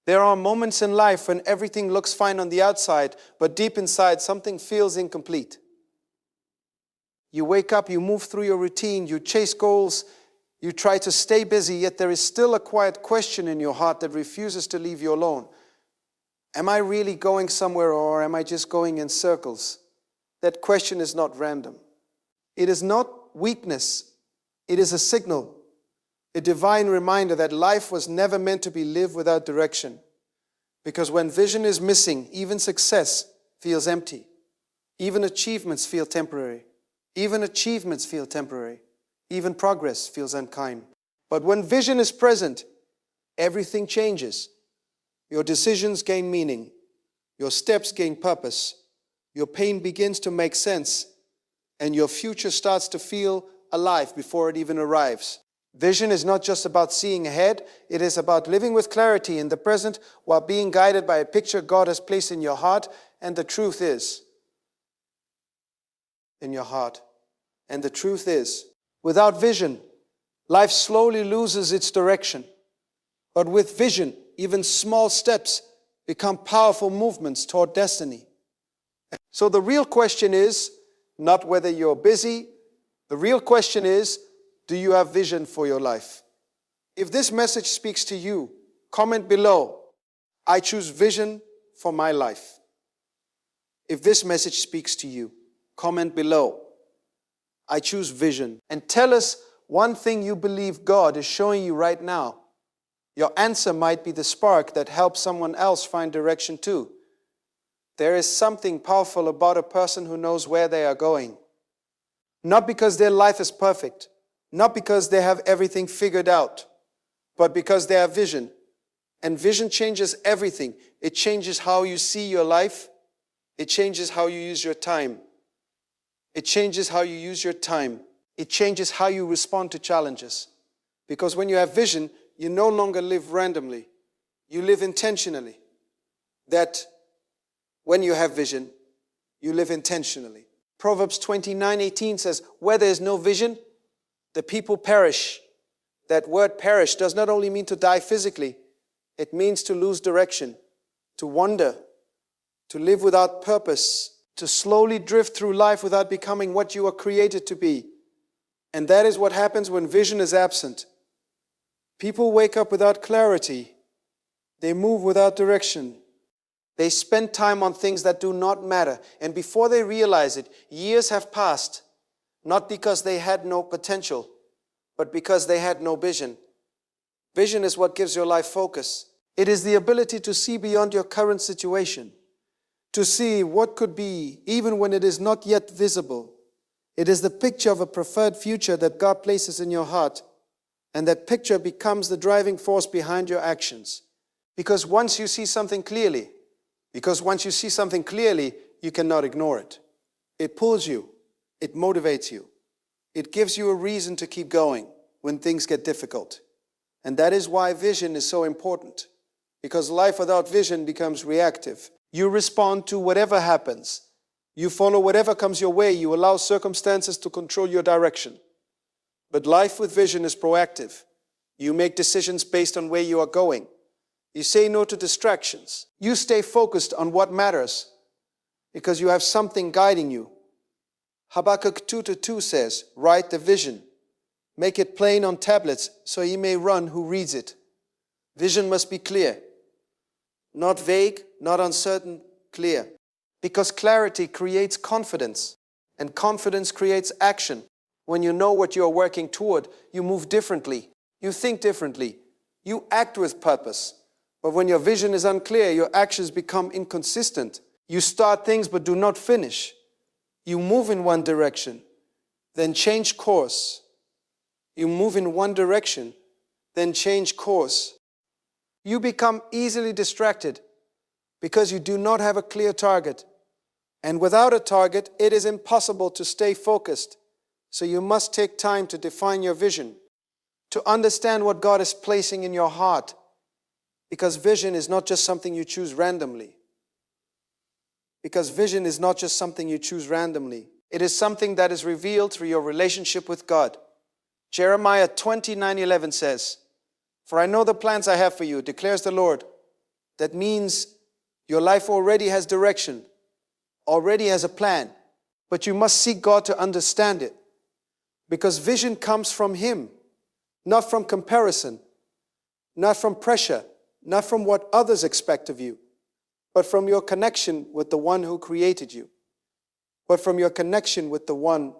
There are moments in life when everything looks fine on the outside, but deep inside something feels incomplete. You wake up, you move through your routine, you chase goals, you try to stay busy, yet there is still a quiet question in your heart that refuses to leave you alone. Am I really going somewhere, or am I just going in circles? That question is not random. It is not weakness. It is a signal, a divine reminder that life was never meant to be lived without direction. Because when vision is missing, even success feels empty. Even achievements feel temporary. Even progress feels unkind. But when vision is present, everything changes. Your decisions gain meaning. Your steps gain purpose. Your pain begins to make sense. And your future starts to feel alive before it even arrives. Vision is not just about seeing ahead. It is about living with clarity in the present while being guided by a picture God has placed in your heart. And the truth is, without vision, life slowly loses its direction. But with vision, even small steps become powerful movements toward destiny. So the real question is not whether you're busy. The real question is, do you have vision for your life? If this message speaks to you, comment below, I choose vision for my life. If this message speaks to you, comment below, I choose vision. And tell us one thing you believe God is showing you right now. Your answer might be the spark that helps someone else find direction too. There is something powerful about a person who knows where they are going. Not because their life is perfect, not because they have everything figured out, but because they have vision. And vision changes everything. It changes how you see your life. It changes how you use your time. It changes how you respond to challenges. Because when you have vision, you no longer live randomly. You live intentionally. That when you have vision, you live intentionally. Proverbs 29:18 says, where there is no vision, the people perish. That word perish does not only mean to die physically, it means to lose direction, to wander, to live without purpose, to slowly drift through life without becoming what you were created to be. And that is what happens when vision is absent. People wake up without clarity. They move without direction. They spend time on things that do not matter. And before they realize it, years have passed, not because they had no potential, but because they had no vision. Vision is what gives your life focus. It is the ability to see beyond your current situation, to see what could be, even when it is not yet visible. It is the picture of a preferred future that God places in your heart, and that picture becomes the driving force behind your actions. Because once you see something clearly, you cannot ignore it. It pulls you. It motivates you. It gives you a reason to keep going when things get difficult. And that is why vision is so important. Because life without vision becomes reactive. You respond to whatever happens. You follow whatever comes your way. You allow circumstances to control your direction. But life with vision is proactive. You make decisions based on where you are going. You say no to distractions. You stay focused on what matters because you have something guiding you. Habakkuk 2:2 says, write the vision. Make it plain on tablets so he may run who reads it. Vision must be clear. Not vague, not uncertain, clear. Because clarity creates confidence, and confidence creates action. When you know what you are working toward, you move differently. You think differently. You act with purpose. But when your vision is unclear, your actions become inconsistent. You start things but do not finish. You move in one direction, then change course. You move in one direction, then change course. You become easily distracted because you do not have a clear target. And without a target, it is impossible to stay focused. So you must take time to define your vision, to understand what God is placing in your heart. Because vision is not just something you choose randomly. It is something that is revealed through your relationship with God. Jeremiah 29:11 says, for I know the plans I have for you, declares the Lord, That means your life already has direction, already has a plan, but you must seek God to understand it. Because vision comes from Him, not from comparison, not from pressure, not from what others expect of you, but from your connection with the one who created you. But from your connection with the one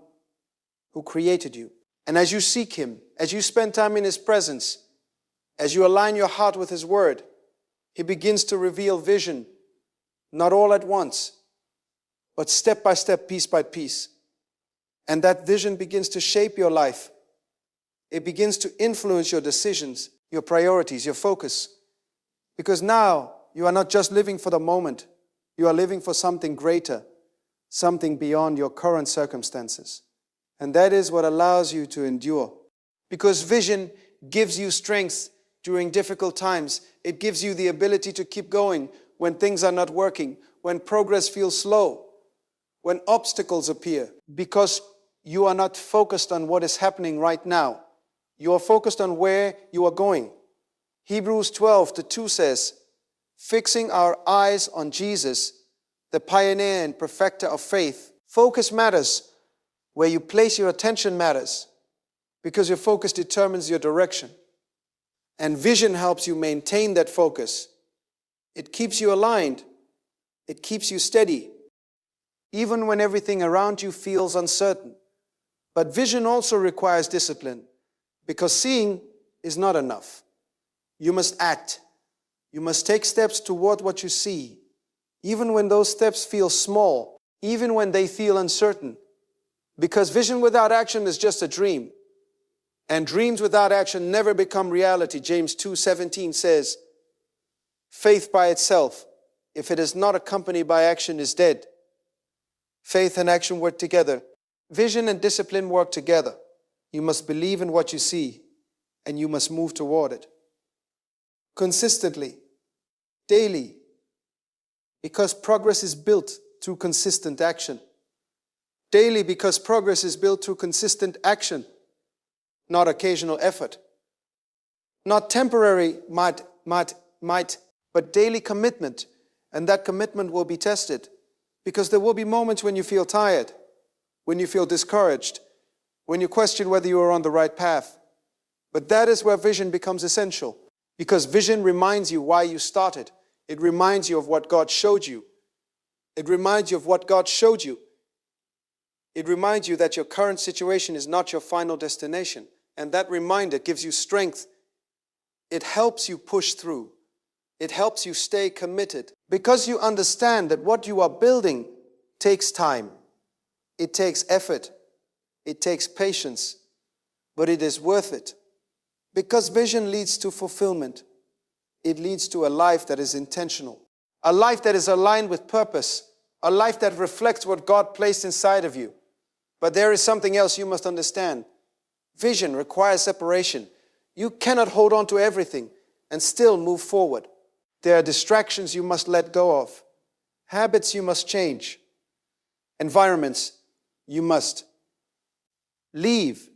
who created you. And as you seek Him, as you spend time in His presence, as you align your heart with His word, He begins to reveal vision, not all at once, but step by step, piece by piece. And that vision begins to shape your life. It begins to influence your decisions, your priorities, your focus. Because now you are not just living for the moment, you are living for something greater, something beyond your current circumstances. And that is what allows you to endure. Because vision gives you strength during difficult times. It gives you the ability to keep going when things are not working, when progress feels slow, when obstacles appear. Because you are not focused on what is happening right now. You are focused on where you are going. Hebrews 12:2 says, fixing our eyes on Jesus, the pioneer and perfecter of faith. Focus matters. Where you place your attention matters, because your focus determines your direction. And vision helps you maintain that focus. It keeps you aligned. It keeps you steady, even when everything around you feels uncertain. But vision also requires discipline, because seeing is not enough. You must act. You must take steps toward what you see, even when those steps feel small, even when they feel uncertain. Because vision without action is just a dream. And dreams without action never become reality. James 2:17 says, faith by itself, if it is not accompanied by action, is dead. Faith and action work together. Vision and discipline work together. You must believe in what you see, and you must move toward it. Consistently, daily, because progress is built through consistent action. Daily, because progress is built through consistent action, not occasional effort. Not temporary might, but daily commitment. And that commitment will be tested, because there will be moments when you feel tired, when you feel discouraged, when you question whether you are on the right path. But that is where vision becomes essential, because vision reminds you why you started. It reminds you of what God showed you. It reminds you of what God showed you. It reminds you that your current situation is not your final destination. And that reminder gives you strength. It helps you push through. It helps you stay committed. Because you understand that what you are building takes time. It takes effort. It takes patience. But it is worth it. Because vision leads to fulfillment. It leads to a life that is intentional. A life that is aligned with purpose. A life that reflects what God placed inside of you. But there is something else you must understand. Vision requires separation. You cannot hold on to everything and still move forward. There are distractions you must let go of. Habits you must change. Environments you must leave.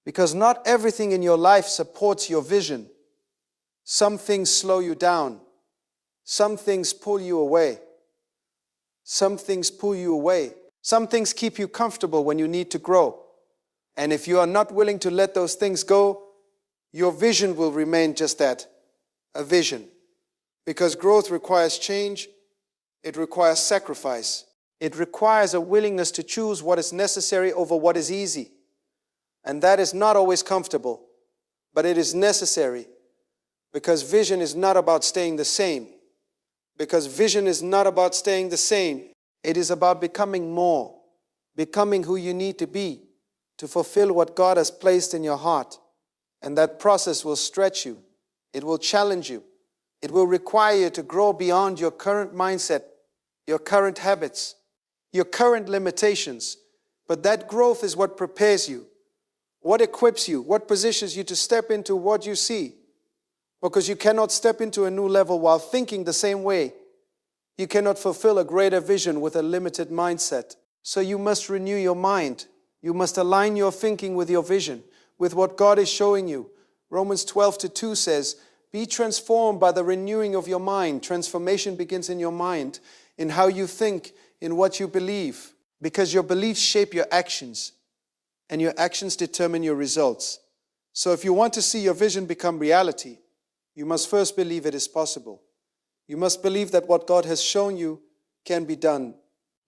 Because not everything in your life supports your vision. Some things slow you down. Some things pull you away. Some things pull you away. Some things keep you comfortable when you need to grow. And if you are not willing to let those things go, your vision will remain just that, a vision. Because growth requires change, it requires sacrifice. It requires a willingness to choose what is necessary over what is easy. And that is not always comfortable, but it is necessary. Because vision is not about staying the same. Because vision is not about staying the same. It is about becoming more, becoming who you need to be to fulfill what God has placed in your heart. And that process will stretch you. It will challenge you. It will require you to grow beyond your current mindset, your current habits, your current limitations. But that growth is what prepares you, what equips you, what positions you to step into what you see. Because you cannot step into a new level while thinking the same way. You cannot fulfill a greater vision with a limited mindset. So you must renew your mind. You must align your thinking with your vision, with what God is showing you. Romans 12:2 says, Be transformed by the renewing of your mind. Transformation begins in your mind, in how you think, in what you believe. Because your beliefs shape your actions, and your actions determine your results. So if you want to see your vision become reality, you must first believe it is possible. You must believe that what God has shown you can be done.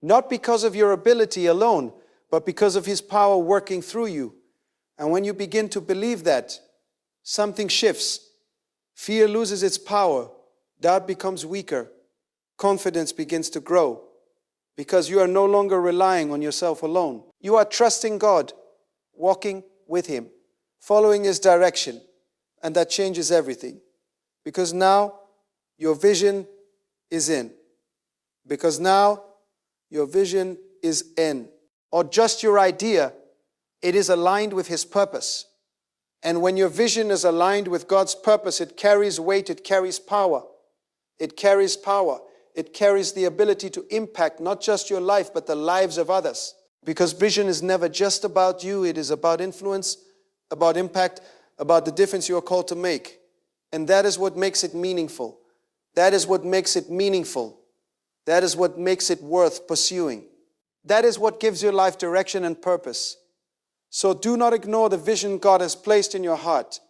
Not because of your ability alone, but because of His power working through you. And when you begin to believe that, something shifts. Fear loses its power. Doubt becomes weaker. Confidence begins to grow. Because you are no longer relying on yourself alone. You are trusting God, walking with Him, following His direction. And that changes everything. Because now your vision is in. Because now your vision is in. Or just your idea, it is aligned with His purpose. And when your vision is aligned with God's purpose, it carries weight, it carries power. It carries power. It carries the ability to impact not just your life, but the lives of others. Because vision is never just about you. It is about influence, about impact, about the difference you are called to make. And that is what makes it meaningful. That is what makes it meaningful. That is what makes it worth pursuing. That is what gives your life direction and purpose. So do not ignore the vision God has placed in your heart.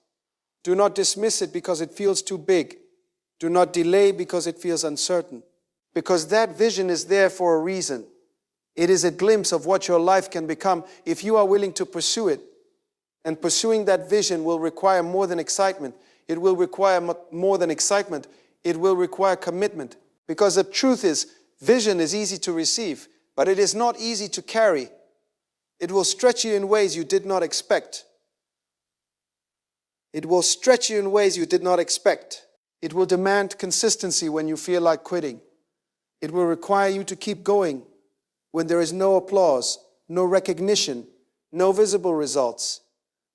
Do not dismiss it because it feels too big. Do not delay because it feels uncertain. Because that vision is there for a reason. It is a glimpse of what your life can become if you are willing to pursue it. And pursuing that vision will require more than excitement. It will require more than excitement. It will require commitment. Because the truth is, vision is easy to receive, but it is not easy to carry. It will stretch you in ways you did not expect. It will stretch you in ways you did not expect. It will demand consistency when you feel like quitting. It will require you to keep going when there is no applause, no recognition, no visible results.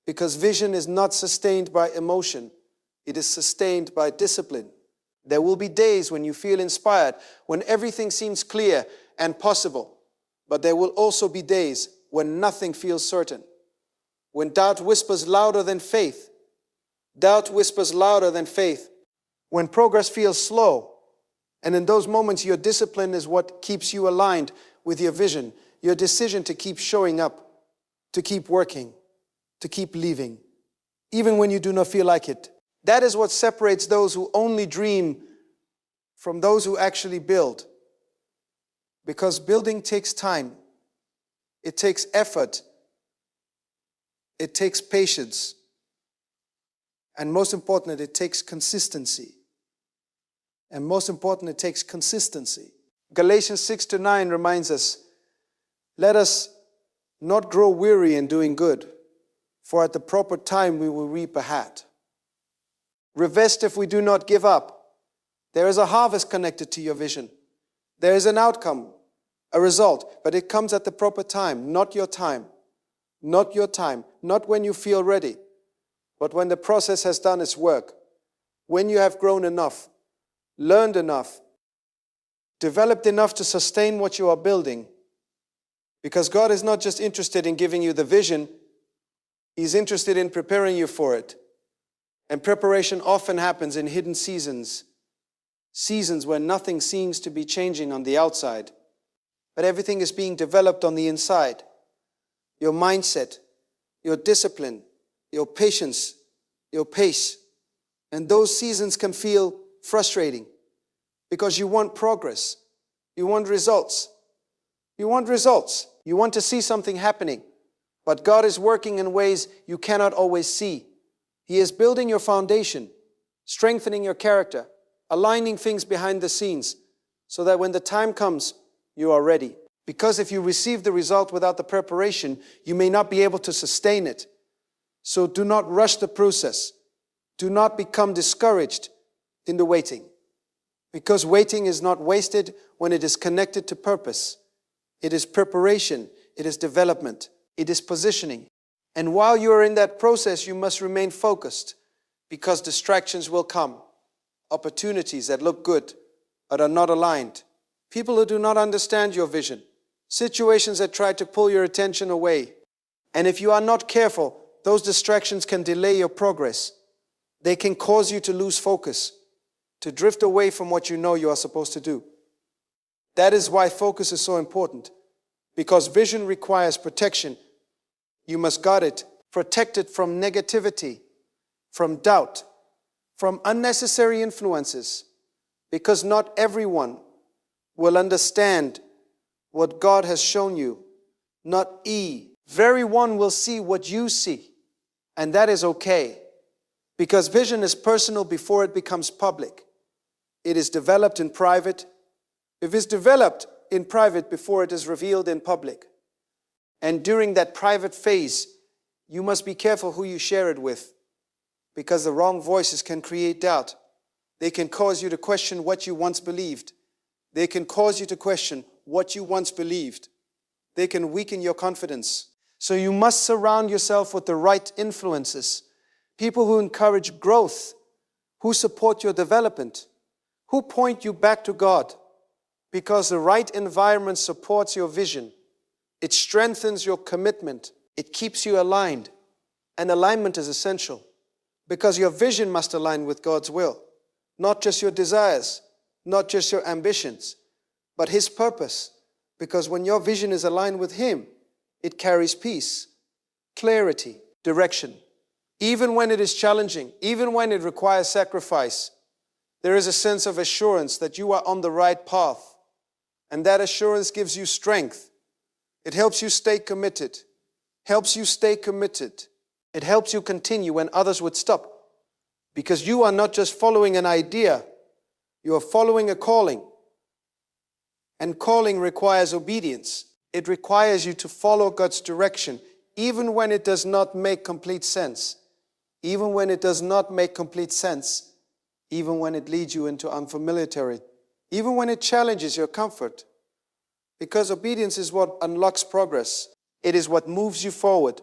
Because vision is not sustained by emotion. It is sustained by discipline. There will be days when you feel inspired, when everything seems clear and possible. But there will also be days when nothing feels certain. When doubt whispers louder than faith. Doubt whispers louder than faith. When progress feels slow. And in those moments, your discipline is what keeps you aligned with your vision. Your decision to keep showing up, to keep working, to keep leaving, even when you do not feel like it. That is what separates those who only dream from those who actually build. Because building takes time. It takes effort. It takes patience. And most important, it takes consistency. And most important, it takes consistency. Galatians 6-9 reminds us, let us not grow weary in doing good, for at the proper time we will reap a hat. Revest if we do not give up. There is a harvest connected to your vision. There is an outcome, a result, but it comes at the proper time, not your time. Not your time, not when you feel ready, but when the process has done its work, when you have grown enough, learned enough, developed enough to sustain what you are building. Because God is not just interested in giving you the vision, He's interested in preparing you for it. And preparation often happens in hidden seasons. Seasons where nothing seems to be changing on the outside, but everything is being developed on the inside. Your mindset, your discipline, your patience, your pace. And those seasons can feel frustrating because you want progress. You want results. You want results. You want to see something happening. But God is working in ways you cannot always see. He is building your foundation, strengthening your character, aligning things behind the scenes so that when the time comes, you are ready. Because if you receive the result without the preparation, you may not be able to sustain it. So do not rush the process. Do not become discouraged in the waiting. Because waiting is not wasted when it is connected to purpose. It is preparation. It is development. It is positioning. And while you are in that process, you must remain focused because distractions will come. Opportunities that look good but are not aligned. People who do not understand your vision. Situations that try to pull your attention away. And if you are not careful, those distractions can delay your progress. They can cause you to lose focus, to drift away from what you know you are supposed to do. That is why focus is so important, because vision requires protection. You must guard it, protect it from negativity, from doubt, from unnecessary influences, because not everyone will understand what God has shown you. Not very one will see what you see, and that is okay, because vision is personal before it becomes public. It is developed in private. If it's developed in private before it is revealed in public. And during that private phase, you must be careful who you share it with, because the wrong voices can create doubt. They can cause you to question what you once believed. They can cause you to question what you once believed. They can weaken your confidence. So you must surround yourself with the right influences, people who encourage growth, who support your development, who point you back to God, because the right environment supports your vision. It strengthens your commitment. It keeps you aligned. And alignment is essential, because your vision must align with God's will, not just your desires, not just your ambitions, but His purpose. Because when your vision is aligned with Him, it carries peace, clarity, direction. Even when it is challenging, even when it requires sacrifice, there is a sense of assurance that you are on the right path. And that assurance gives you strength. It helps you stay committed. It helps you continue when others would stop. Because you are not just following an idea, you are following a calling. And calling requires obedience. It requires you to follow God's direction, even when it does not make complete sense. Even when it does not make complete sense. Even when it leads you into unfamiliar territory. Even when it challenges your comfort. Because obedience is what unlocks progress. It is what moves you forward.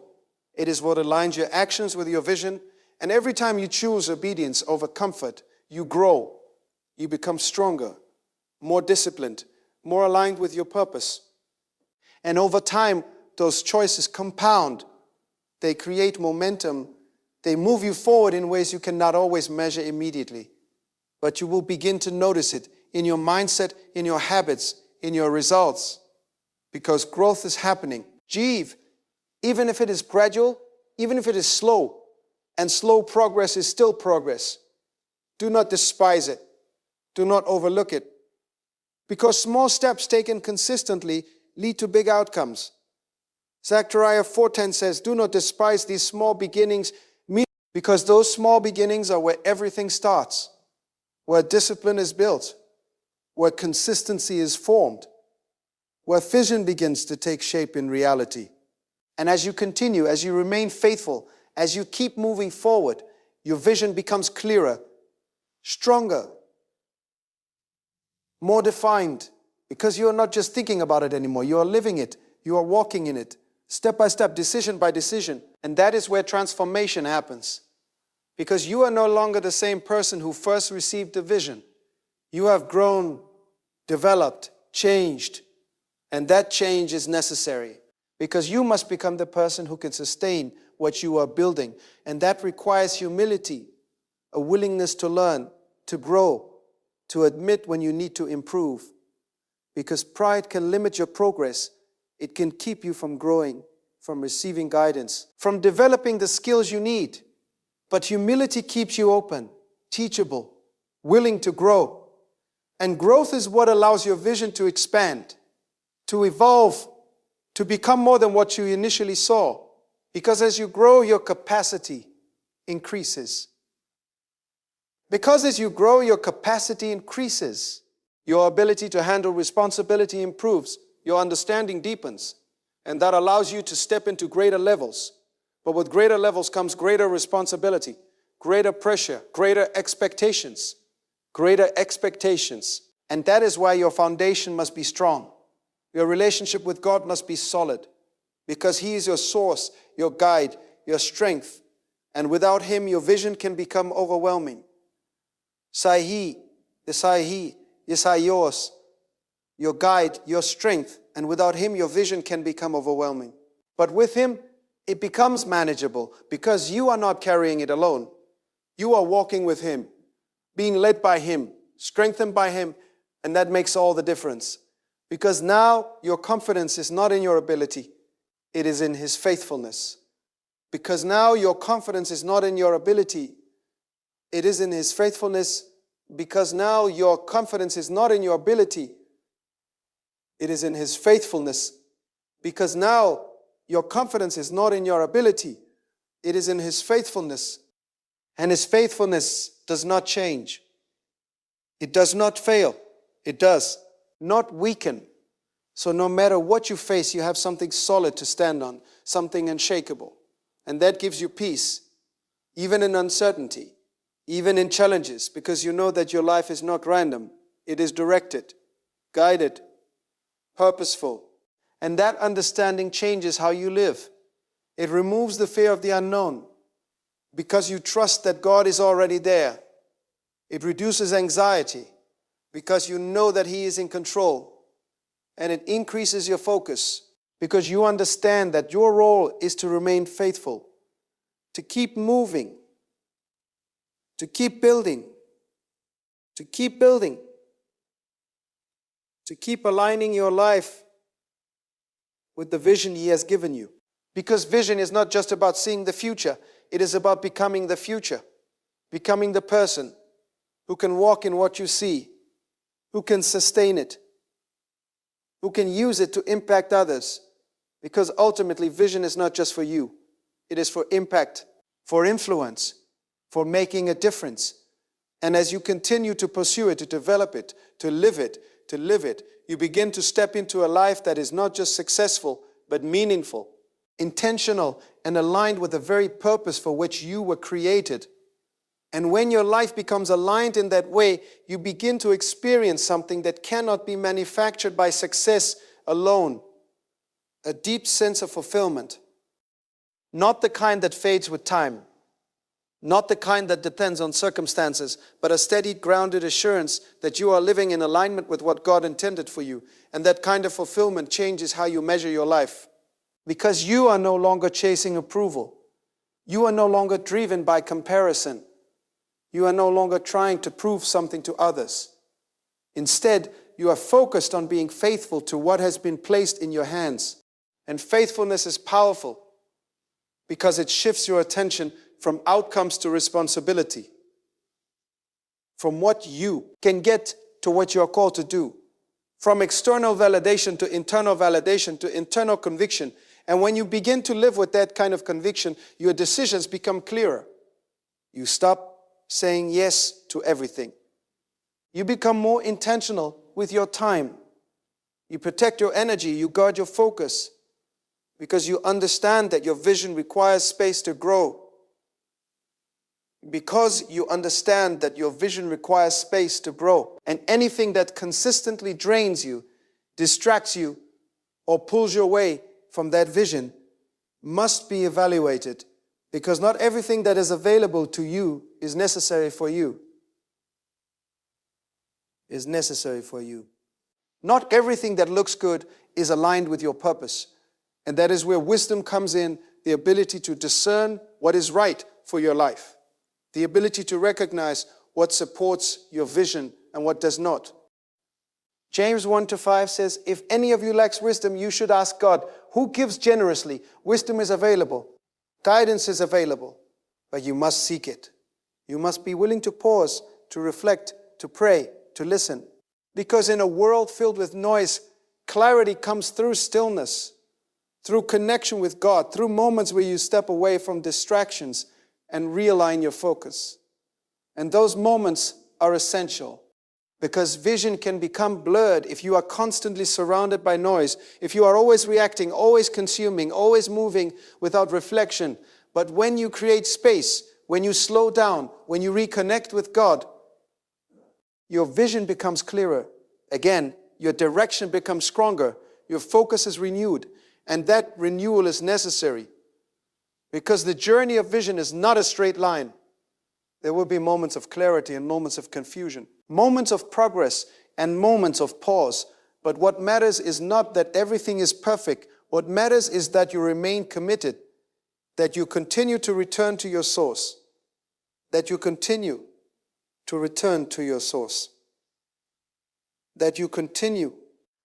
It is what aligns your actions with your vision. And every time you choose obedience over comfort, you grow. You become stronger, more disciplined, more aligned with your purpose. And over time, those choices compound. They create momentum. They move you forward in ways you cannot always measure immediately. But you will begin to notice it in your mindset, in your habits, in your results. Because growth is happening. Even if it is gradual, even if it is slow, and slow progress is still progress, do not despise it. Do not overlook it. Because small steps taken consistently lead to big outcomes. Zechariah 4:10 says, do not despise these small beginnings, because those small beginnings are where everything starts, where discipline is built, where consistency is formed, where vision begins to take shape in reality. And as you continue, as you remain faithful, as you keep moving forward, your vision becomes clearer, stronger, more defined, because you are not just thinking about it anymore. You are living it. You are walking in it, step by step, decision by decision. And that is where transformation happens. Because you are no longer the same person who first received the vision. You have grown, developed, changed. And that change is necessary. Because you must become the person who can sustain what you are building. And that requires humility, a willingness to learn, to grow, to admit when you need to improve. Because pride can limit your progress. It can keep you from growing, from receiving guidance, from developing the skills you need. But humility keeps you open, teachable, willing to grow. And growth is what allows your vision to expand, to evolve, to become more than what you initially saw. Because as you grow, your capacity increases. Because as you grow, your capacity increases. Your ability to handle responsibility improves. Your understanding deepens. And that allows you to step into greater levels. But with greater levels comes greater responsibility, greater pressure, greater expectations. And that is why your foundation must be strong. Your relationship with God must be solid. Because He is your source, your guide, your strength. And without Him, your vision can become overwhelming. Sahi, Yesaios, your guide, your strength. And without Him, your vision can become overwhelming. But with Him, it becomes manageable because you are not carrying it alone. You are walking with Him, being led by Him, strengthened by Him, and that makes all the difference. Because now your confidence is not in your ability, it is in His faithfulness. Because now your confidence is not in your ability, it is in His faithfulness. Because now your confidence is not in your ability, it is in His faithfulness. Because now your confidence is not in your ability, it is in His faithfulness. And His faithfulness does not change. It does not fail. It does not weaken. So no matter what you face, you have something solid to stand on, something unshakable. And that gives you peace, even in uncertainty, even in challenges, because you know that your life is not random. It is directed, guided, purposeful. And that understanding changes how you live. It removes the fear of the unknown because you trust that God is already there. It reduces anxiety because you know that He is in control. And it increases your focus because you understand that your role is to remain faithful, to keep moving, to keep building, to keep building, to keep aligning your life with the vision He has given you. Because vision is not just about seeing the future, it is about becoming the future, becoming the person who can walk in what you see, who can sustain it, who can use it to impact others. Because ultimately, vision is not just for you. It is for impact, for influence, for making a difference. And as you continue to pursue it, to develop it, to live it, you begin to step into a life that is not just successful, but meaningful, intentional, and aligned with the very purpose for which you were created. And when your life becomes aligned in that way, you begin to experience something that cannot be manufactured by success alone. A deep sense of fulfillment. Not the kind that fades with time. Not the kind that depends on circumstances, but a steady, grounded assurance that you are living in alignment with what God intended for you. And that kind of fulfillment changes how you measure your life. Because you are no longer chasing approval. You are no longer driven by comparison. You are no longer trying to prove something to others. Instead, you are focused on being faithful to what has been placed in your hands. And faithfulness is powerful because it shifts your attention from outcomes to responsibility. From what you can get to what you are called to do. From external validation to internal conviction. And when you begin to live with that kind of conviction, your decisions become clearer. You stop saying yes to everything. You become more intentional with your time. You protect your energy, you guard your focus. Because you understand that your vision requires space to grow. Because you understand that your vision requires space to grow. And anything that consistently drains you, distracts you, or pulls you away from that vision must be evaluated. Because not everything that is available to you is necessary for you. Is necessary for you. Not everything that looks good is aligned with your purpose. And that is where wisdom comes in, the ability to discern what is right for your life. The ability to recognize what supports your vision and what does not. James 1-5 says, if any of you lacks wisdom, you should ask God, who gives generously. Wisdom is available. Guidance is available. But you must seek it. You must be willing to pause, to reflect, to pray, to listen. Because in a world filled with noise, clarity comes through stillness, through connection with God, through moments where you step away from distractions and realign your focus. And those moments are essential because vision can become blurred if you are constantly surrounded by noise, if you are always reacting, always consuming, always moving without reflection. But when you create space, when you slow down, when you reconnect with God, your vision becomes clearer. Again, your direction becomes stronger, your focus is renewed, and that renewal is necessary. Because the journey of vision is not a straight line. There will be moments of clarity and moments of confusion, moments of progress and moments of pause. But what matters is not that everything is perfect. What matters is that you remain committed, that you continue to return to your source, that you continue to return to your source, that you continue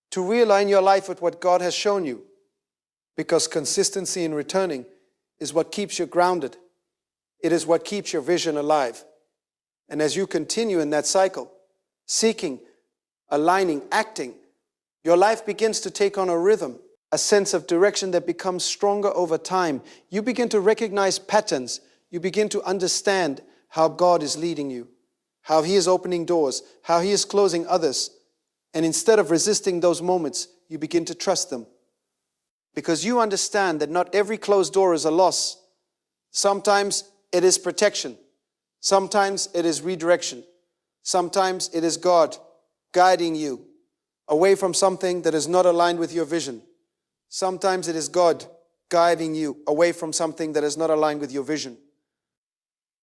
to realign your life with what God has shown you, because consistency in returning is what keeps you grounded. It is what keeps your vision alive. And as you continue in that cycle, seeking, aligning, acting, your life begins to take on a rhythm, a sense of direction that becomes stronger over time. You begin to recognize patterns. You begin to understand how God is leading you, how He is opening doors, how He is closing others. And instead of resisting those moments, you begin to trust them. Because you understand that not every closed door is a loss. Sometimes it is protection. Sometimes it is redirection. Sometimes it is God guiding you away from something that is not aligned with your vision. Sometimes it is God guiding you away from something that is not aligned with your vision.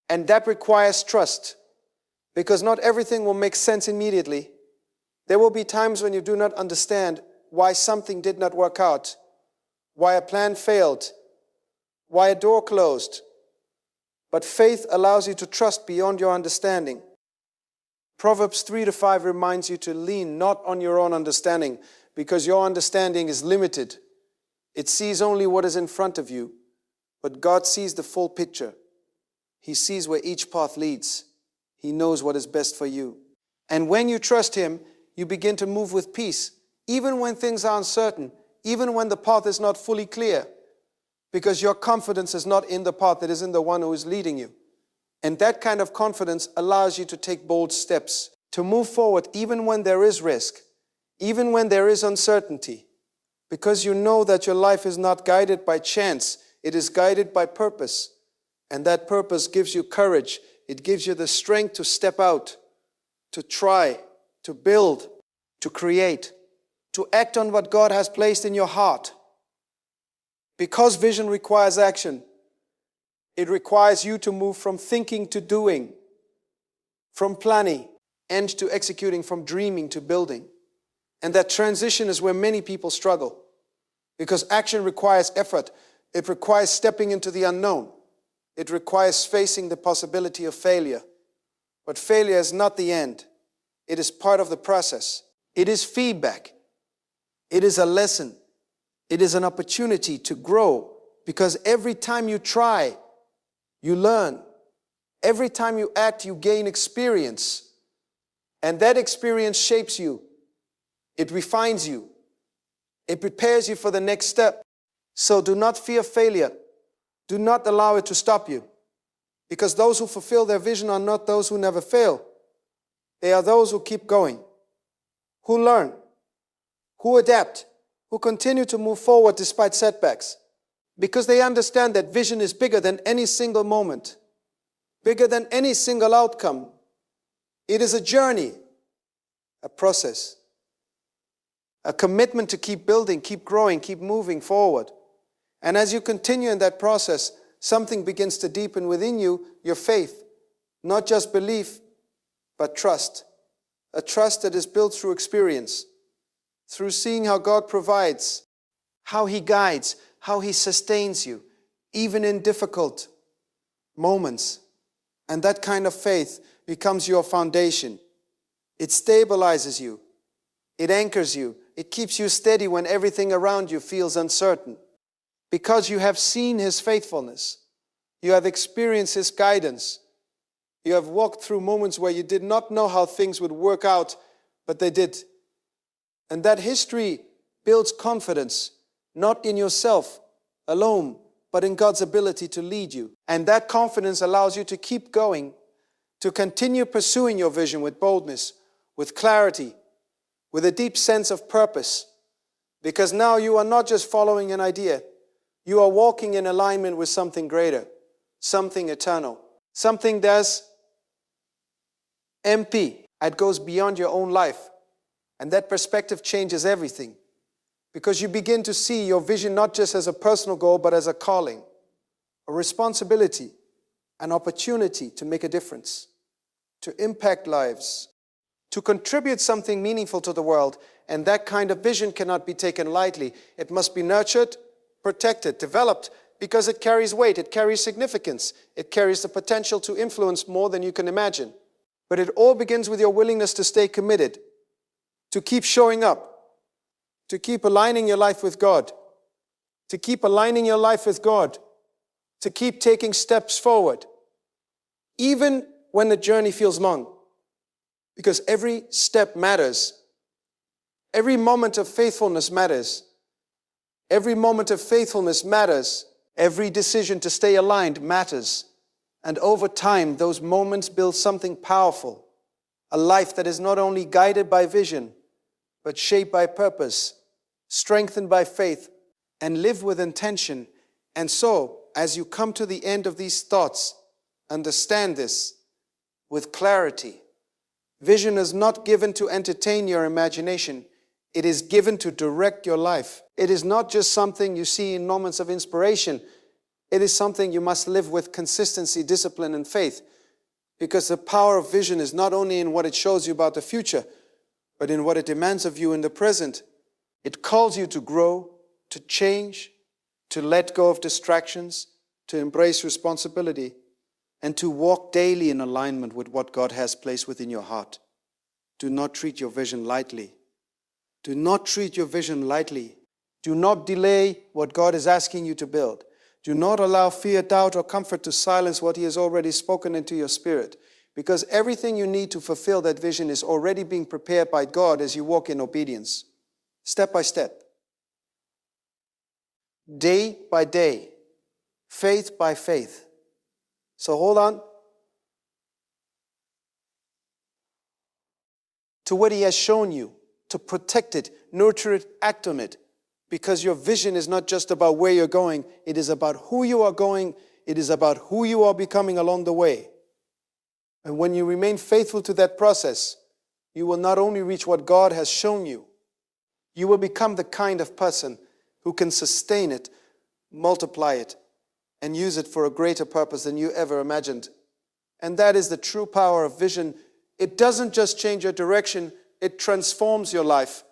And that requires trust, because not everything will make sense immediately. There will be times when you do not understand why something did not work out, why a plan failed, why a door closed. But faith allows you to trust beyond your understanding. Proverbs 3-5 reminds you to lean not on your own understanding, because your understanding is limited. It sees only what is in front of you, but God sees the full picture. He sees where each path leads. He knows what is best for you. And when you trust Him, you begin to move with peace, even when things are uncertain, even when the path is not fully clear, because your confidence is not in the path, it is in the one who is leading you. And that kind of confidence allows you to take bold steps, to move forward even when there is risk, even when there is uncertainty, because you know that your life is not guided by chance, it is guided by purpose. And that purpose gives you courage. It gives you the strength to step out, to try, to build, to create, to act on what God has placed in your heart. Because vision requires action, it requires you to move from thinking to doing, from planning and to executing, from dreaming to building. And that transition is where many people struggle, because action requires effort. It requires stepping into the unknown. It requires facing the possibility of failure. But failure is not the end. It is part of the process. It is feedback. It is a lesson. It is an opportunity to grow, because every time you try, you learn. Every time you act, you gain experience. And that experience shapes you. It refines you. It prepares you for the next step. So do not fear failure. Do not allow it to stop you. Because those who fulfill their vision are not those who never fail. They are those who keep going, who learn, who adapt, who continue to move forward despite setbacks. Because they understand that vision is bigger than any single moment, bigger than any single outcome. It is a journey, a process, a commitment to keep building, keep growing, keep moving forward. And as you continue in that process, something begins to deepen within you, your faith, not just belief, but trust. A trust that is built through experience, through seeing how God provides, how He guides, how He sustains you, even in difficult moments. And that kind of faith becomes your foundation. It stabilizes you. It anchors you. It keeps you steady when everything around you feels uncertain. Because you have seen His faithfulness. You have experienced His guidance. You have walked through moments where you did not know how things would work out, but they did. And that history builds confidence, not in yourself alone, but in God's ability to lead you. And that confidence allows you to keep going, to continue pursuing your vision with boldness, with clarity, with a deep sense of purpose. Because now you are not just following an idea, you are walking in alignment with something greater, something eternal, something that's MP. It goes beyond your own life. And that perspective changes everything. Because you begin to see your vision not just as a personal goal, but as a calling, a responsibility, an opportunity to make a difference, to impact lives, to contribute something meaningful to the world. And that kind of vision cannot be taken lightly. It must be nurtured, protected, developed, because it carries weight, it carries significance, it carries the potential to influence more than you can imagine. But it all begins with your willingness to stay committed, to keep showing up, to keep aligning your life with God, to keep aligning your life with God, to keep taking steps forward, even when the journey feels long. Because every step matters. Every moment of faithfulness matters. Every moment of faithfulness matters. Every decision to stay aligned matters. And over time, those moments build something powerful. A life that is not only guided by vision, but shaped by purpose, strengthened by faith, and live with intention. And so, as you come to the end of these thoughts, understand this with clarity. Vision is not given to entertain your imagination. It is given to direct your life. It is not just something you see in moments of inspiration. It is something you must live with consistency, discipline, and faith. Because the power of vision is not only in what it shows you about the future, but in what it demands of you in the present. It calls you to grow, to change, to let go of distractions, to embrace responsibility, and to walk daily in alignment with what God has placed within your heart. Do not treat your vision lightly. Do not treat your vision lightly. Do not delay what God is asking you to build. Do not allow fear, doubt, or comfort to silence what He has already spoken into your spirit, because everything you need to fulfill that vision is already being prepared by God as you walk in obedience, step by step, day by day, faith by faith. So hold on to what He has shown you, to protect it, nurture it, act on it. Because your vision is not just about where you're going, it is about who you are going, it is about who you are becoming along the way. And when you remain faithful to that process, you will not only reach what God has shown you, you will become the kind of person who can sustain it, multiply it, and use it for a greater purpose than you ever imagined. And that is the true power of vision. It doesn't just change your direction, it transforms your life.